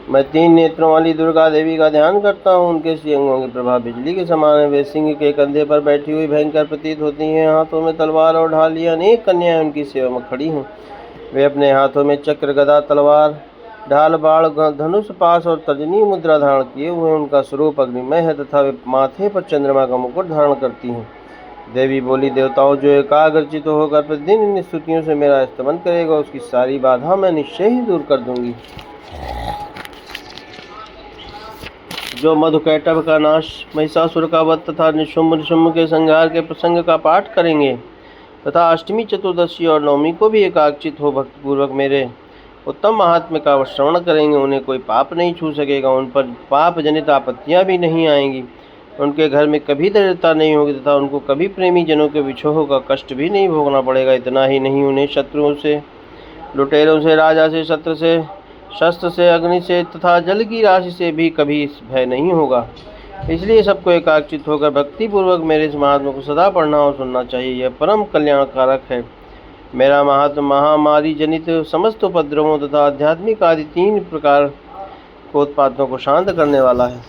मैं 3 नेत्रों वाली दुर्गा देवी का ध्यान करता हूँ। उनके सिंगों की प्रभा बिजली के समान है। वे सिंह के कंधे पर बैठी हुई भयंकर प्रतीत होती हैं। हाथों में तलवार और ढाली अनेक कन्याएं उनकी सेवा में खड़ी हैं। वे अपने हाथों में चक्र, गदा, तलवार, ढाल, बाण, धनुष, पाश और तर्जनी मुद्रा धारण किए हुए। उनका स्वरूप अग्निमय है तथा वे माथे पर चंद्रमा का मुकुट धारण करती हैं। देवी बोली, देवताओं, जो एकाग्रचित होकर प्रतिदिन इन स्तुतियों से मेरा स्तमन करेगा, उसकी सारी बाधा मैं निश्चय ही दूर कर दूंगी। जो मधुकैटभ का नाश, महिषासुर का वध तथा निशुम्भ के संहार के प्रसंग का पाठ करेंगे तथा अष्टमी, चतुर्दशी और नवमी को भी एकाग्रचित हो भक्तिपूर्वक मेरे उत्तम महात्म्य का श्रवण करेंगे, उन्हें कोई पाप नहीं छू सकेगा। उन पर पाप जनित आपत्तियां भी नहीं आएंगी। उनके घर में कभी दरिद्रता नहीं होगी तथा उनको कभी प्रेमी जनों के विछोह का कष्ट भी नहीं भोगना पड़ेगा। इतना ही नहीं, उन्हें शत्रुओं से, लुटेरों से, राजा से, शत्रु से, शस्त्र से, अग्नि से तथा जल की राशि से भी कभी भय नहीं होगा। इसलिए सबको एकाग्रचित होकर भक्तिपूर्वक मेरे इस महात्मा को सदा पढ़ना और सुनना चाहिए। यह परम कल्याणकारक है। मेरा महात्मा महामारी जनित समस्त उपद्रवों तथा आध्यात्मिक आदि 3 प्रकार के उत्पातों को शांत करने वाला है।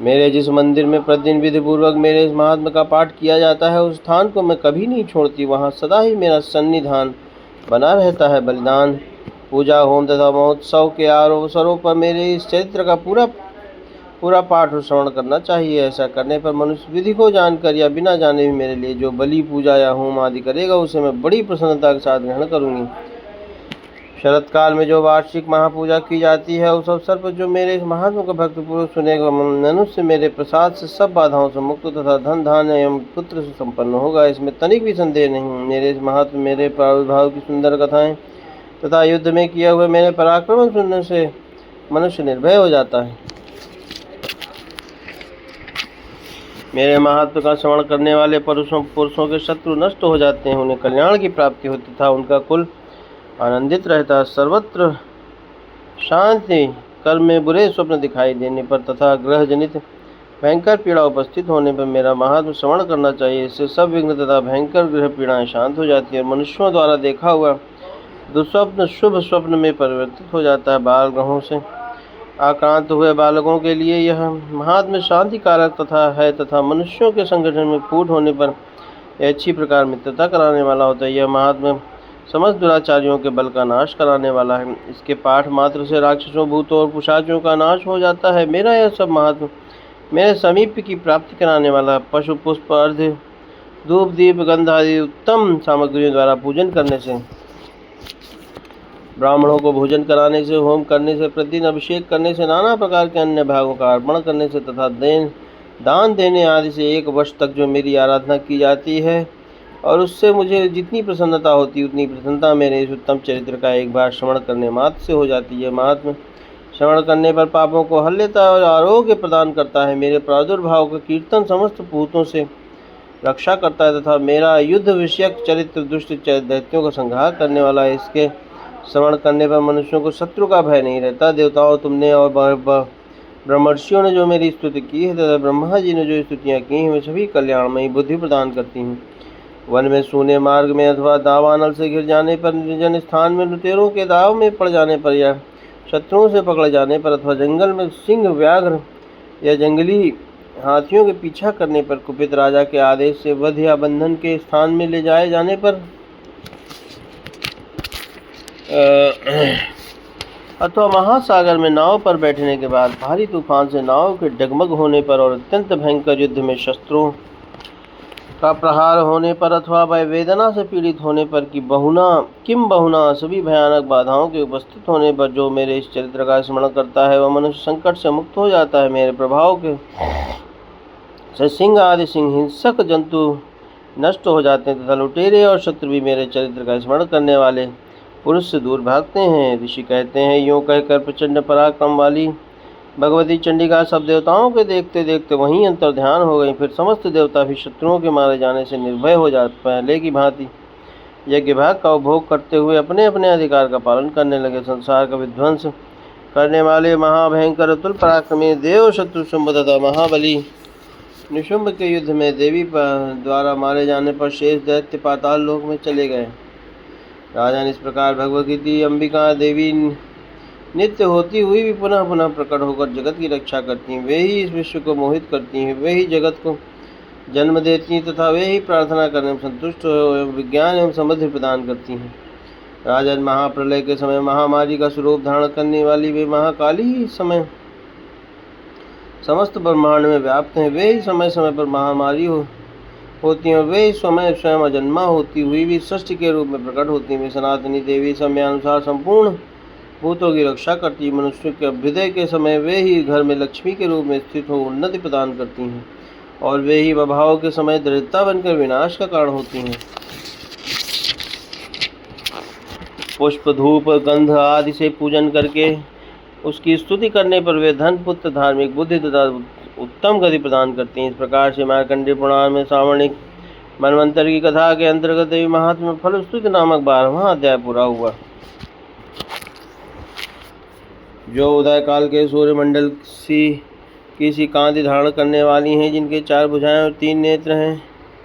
मेरे जिस मंदिर में प्रतिदिन विधि पूर्वक मेरे इस महात्मा का पाठ किया जाता है, उस स्थान को मैं कभी नहीं छोड़ती। वहाँ सदा ही मेरा सन्निधान बना रहता है। बलिदान, पूजा, होम तथा महोत्सव के अवसरों पर मेरे इस चरित्र का पूरा पाठ और श्रवण करना चाहिए। ऐसा करने पर मनुष्य विधि को जानकर या बिना जाने भी मेरे लिए जो बलि, पूजा या होम आदि करेगा, उसे मैं बड़ी प्रसन्नता के साथ ग्रहण करूंगी। शरत काल में जो वार्षिक महापूजा की जाती है, उस अवसर पर जो मेरे इस महात्मा का भक्तिपूर्वक सुनेगा, मनुष्य मेरे प्रसाद से सब बाधाओं से मुक्त तथा धन, धान्य एवं पुत्र से संपन्न होगा। इसमें तनिक भी संदेह नहीं। मेरे इस महात्मा, मेरे प्रादुर्भाव की सुंदर कथाएं तथा युद्ध में किया हुए मेरे पराक्रम सुनने से मनुष्य निर्भय हो जाता है। मेरे महत्व का श्रवण करने वाले पुरुषों के शत्रु नष्ट हो जाते हैं। उन्हें कल्याण की प्राप्ति होती तथा उनका कुल आनंदित रहता है। सर्वत्र शांति, कर्म में बुरे स्वप्न दिखाई देने पर तथा ग्रह जनित भयंकर पीड़ा उपस्थित होने पर मेरा महात्म श्रवण करना चाहिए। इससे सब विघ्न तथा भयंकर ग्रह पीड़ाएं शांत हो जाती है और मनुष्यों द्वारा देखा हुआ दुस्वप्न शुभ स्वप्न में परिवर्तित हो जाता है। बाल ग्रहों से आक्रांत हुए बालकों के लिए यह महात्म्य शांति कारक तथा मनुष्यों के संगठन में फूट होने पर अच्छी प्रकार मित्रता कराने वाला होता है। यह महात्म्य समस्त दुराचारियों के बल का नाश कराने वाला है। इसके पाठ मात्र से राक्षसों, भूतों और पिशाचों का नाश हो जाता है। मेरा यह सब महात्म्य मेरे समीप की प्राप्ति कराने वाला है। पशु, पुष्प, अर्घ्य, धूप, दीप, गंध आदि उत्तम सामग्रियों द्वारा पूजन करने से, ब्राह्मणों को भोजन कराने से, होम करने से, प्रतिदिन अभिषेक करने से, नाना प्रकार के अन्य भागों का अर्पण करने से तथा दान देने आदि से 1 वर्ष तक जो मेरी आराधना की जाती है और उससे मुझे जितनी प्रसन्नता होती है, उतनी प्रसन्नता मेरे इस उत्तम चरित्र का एक बार श्रवण करने मात्र से हो जाती है। महात्मा श्रवण करने पर पापों को हल लेता है और आरोग्य प्रदान करता है। मेरे प्रादुर्भाव का कीर्तन समस्त भूतों से रक्षा करता है तथा मेरा युद्ध विषयक चरित्र दुष्ट दैत्यों का संहार करने वाला है। इसके श्रवण करने पर मनुष्यों को शत्रु का भय नहीं रहता। देवताओं, तुमने और ब्रह्मर्षियों ने जो मेरी स्तुति की है तथा ब्रह्मा जी ने जो स्तुतियाँ की हैं, वे सभी कल्याणमयी बुद्धि प्रदान करती हैं। वन में, सूने मार्ग में अथवा दावानल से घिर जाने पर, निर्जन स्थान में लुटेरों के दाव में पड़ जाने पर या शत्रुओं से पकड़ जाने पर अथवा जंगल में सिंह, व्याघ्र या जंगली हाथियों के पीछा करने पर, कुपित राजा के आदेश से वध या बंधन के स्थान में ले जाए जाने पर अथवा महासागर में नाव पर बैठने के बाद भारी तूफान से नाव के डगमग होने पर और अत्यंत भयंकर युद्ध में शस्त्रों का प्रहार होने पर अथवा वह वेदना से पीड़ित होने पर किम बहुना सभी भयानक बाधाओं के उपस्थित होने पर जो मेरे इस चरित्र का स्मरण करता है, वह मनुष्य संकट से मुक्त हो जाता है। मेरे प्रभाव के से सिंह आदि हिंसक जंतु नष्ट हो जाते हैं तथा लुटेरे और शत्रु भी मेरे चरित्र का स्मरण करने वाले पुरुष से दूर भागते हैं। ऋषि कहते हैं, यूँ कहकर प्रचंड पराक्रम वाली भगवती चंडिका सब देवताओं के देखते देखते वहीं अंतर ध्यान हो गई। फिर समस्त देवता भी शत्रुओं के मारे जाने से निर्भय हो जाते, पहले की भांति यज्ञ भाग का उपभोग करते हुए अपने अपने अधिकार का पालन करने लगे। संसार का विध्वंस करने वाले महाभयंकर अतुल पराक्रमी देव शत्रु शुंभ तथा महाबली निशुंभ के युद्ध में देवी द्वारा मारे जाने पर शेष दैत्य पाताल लोक में चले गए। राजन, इस प्रकार भगवती अंबिका देवी नित्य होती हुई भी पुनः पुनः प्रकट होकर जगत की रक्षा करती हैं। वे ही इस विश्व को मोहित करती हैं, वे ही जगत को जन्म देती हैं तथा वे ही प्रार्थना करने में संतुष्ट एवं विज्ञान एवं समृद्धि प्रदान करती हैं। राजन, महाप्रलय के समय महामारी का स्वरूप धारण करने वाली वे महाकाली ही समय समस्त ब्रह्मांड में व्याप्त हैं। वे ही समय समय पर महामारी होती हैं, वे ही समय स्वयं अजन्मा होती हुई भी सृष्टि के रूप में प्रकट होती हैं। वे सनातनी देवी समयानुसार संपूर्ण भूतों की रक्षा करती है। मनुष्य के अभ्युदय के समय वे ही घर में लक्ष्मी के रूप में स्थित हो उन्नति प्रदान करती हैं, और वे ही वभाव के समय दरिद्रता बनकर विनाश का कारण होती हैं। पुष्प, धूप, गंध आदि से पूजन करके उसकी स्तुति करने पर वे धन, पुत्र, धार्मिक बुद्धि तथा उत्तम गति प्रदान करती हैं। इस प्रकार से मार्कंडेय पुराण में सावर्णिक मनवंतर की कथा के अंतर्गत देवी महात्म्य फलस्तुति नामक 12वां अध्याय पूरा हुआ। जो उदय काल के सूर्यमंडल की सी कांति धारण करने वाली हैं, जिनके 4 भुजाएं और 3 नेत्र हैं,